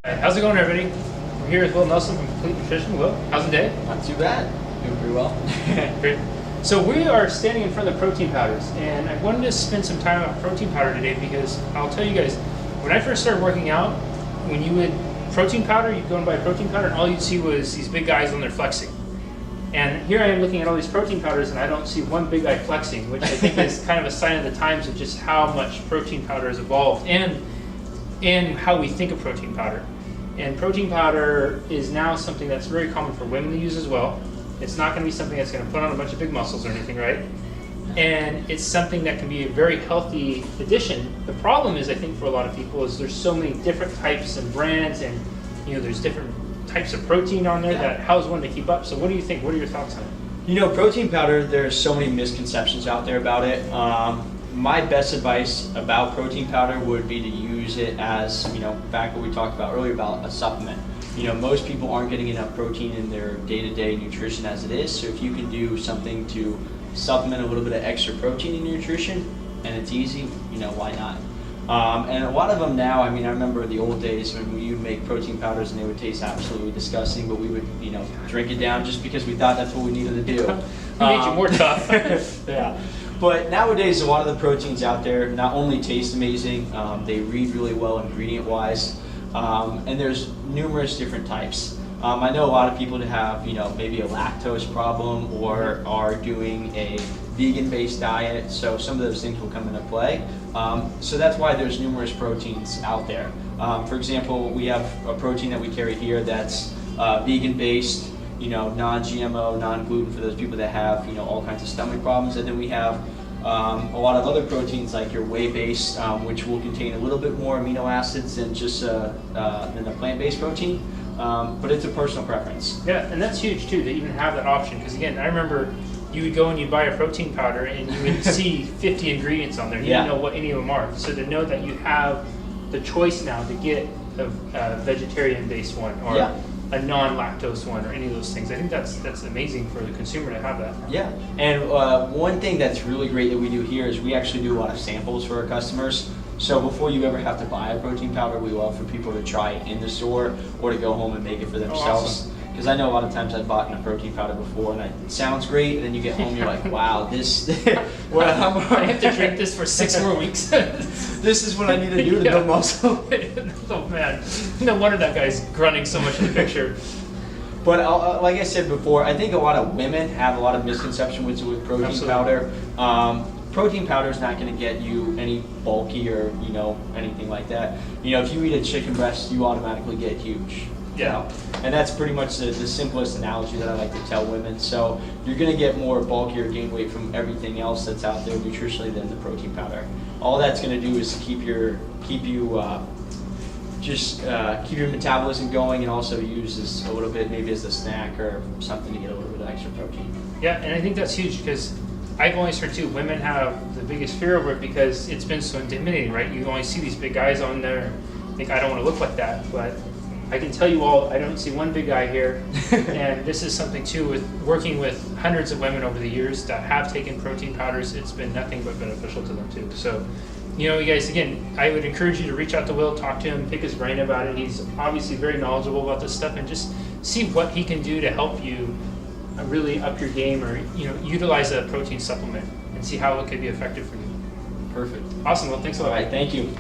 How's it going, everybody? We're here with Will Nelson from Complete Nutrition. Will, how's the day? Not too bad. Doing pretty well. Great. So we are standing in front of the protein powders, and I wanted to spend some time on protein powder today because I'll tell you guys, when I first started working out, when you would protein powder, you'd go and buy protein powder, and all you'd see was these big guys on there flexing. And here I am looking at all these protein powders, and I don't see one big guy flexing, which I think is kind of a sign of the times of just how much protein powder has evolved and how we think of protein powder. And protein powder is now something that's very common for women to use as well. It's not going to be something that's going to put on a bunch of big muscles or anything, right? And it's something that can be a very healthy addition. The problem is, I think, for a lot of people is there's so many different types and brands, and there's different types of protein on there that how's one to keep up. So what do you think? What are your thoughts on it? Protein powder, there's so many misconceptions out there about it. My best advice about protein powder would be to use it as, back what we talked about earlier about a supplement. Most people aren't getting enough protein in their day-to-day nutrition as it is, so if you can do something to supplement a little bit of extra protein in your nutrition, and it's easy, why not? And a lot of them now, I remember the old days when we would make protein powders and they would taste absolutely disgusting, but we would, drink it down just because we thought that's what we needed to do. It made you more tough. Yeah. But nowadays, a lot of the proteins out there not only taste amazing, they read really well ingredient-wise, and there's numerous different types. I know a lot of people that have, maybe a lactose problem or are doing a vegan-based diet, so some of those things will come into play. So that's why there's numerous proteins out there. For example, we have a protein that we carry here that's vegan-based, non-GMO, non-gluten for those people that have, all kinds of stomach problems. And then we have a lot of other proteins like your whey-based, which will contain a little bit more amino acids than just than the plant-based protein. But it's a personal preference. Yeah, and that's huge too, to even have that option. Because again, I remember you would go and you'd buy a protein powder and you would see 50 ingredients on there. You didn't know what any of them are. So to know that you have the choice now to get a vegetarian-based one or a non-lactose one or any of those things, I think that's amazing for the consumer to have that. Yeah, and one thing that's really great that we do here is we actually do a lot of samples for our customers. So before you ever have to buy a protein powder, we love for people to try it in the store or to go home and make it for themselves. Because I know a lot of times I've bought a protein powder before and it sounds great, and then you get home and you're like, wow, this, I have to drink this for 6 more weeks. This is what I need to do to build muscle. Oh man, no wonder that guy's grunting so much in the picture. But like I said before, I think a lot of women have a lot of misconceptions with protein powder. Protein powder is not going to get you any bulky or anything like that. If you eat a chicken breast, you automatically get huge. Yeah. And that's pretty much the simplest analogy that I like to tell women. So you're going to get more bulky or gain weight from everything else that's out there nutritionally than the protein powder. All that's going to do is keep your metabolism going, and also use this a little bit maybe as a snack or something to get a little bit of extra protein. Yeah, and I think that's huge because I've always heard too, women have the biggest fear over it because it's been so intimidating, right? You only see these big guys on there, think I don't want to look like that, but I can tell you all, I don't see one big guy here. And this is something too, with working with hundreds of women over the years that have taken protein powders, it's been nothing but beneficial to them too. So, you guys, again, I would encourage you to reach out to Will, talk to him, pick his brain about it. He's obviously very knowledgeable about this stuff, and just see what he can do to help you really up your game, or utilize a protein supplement and see how it could be effective for you. Perfect. Awesome. Well, thanks a lot. All right, thank you.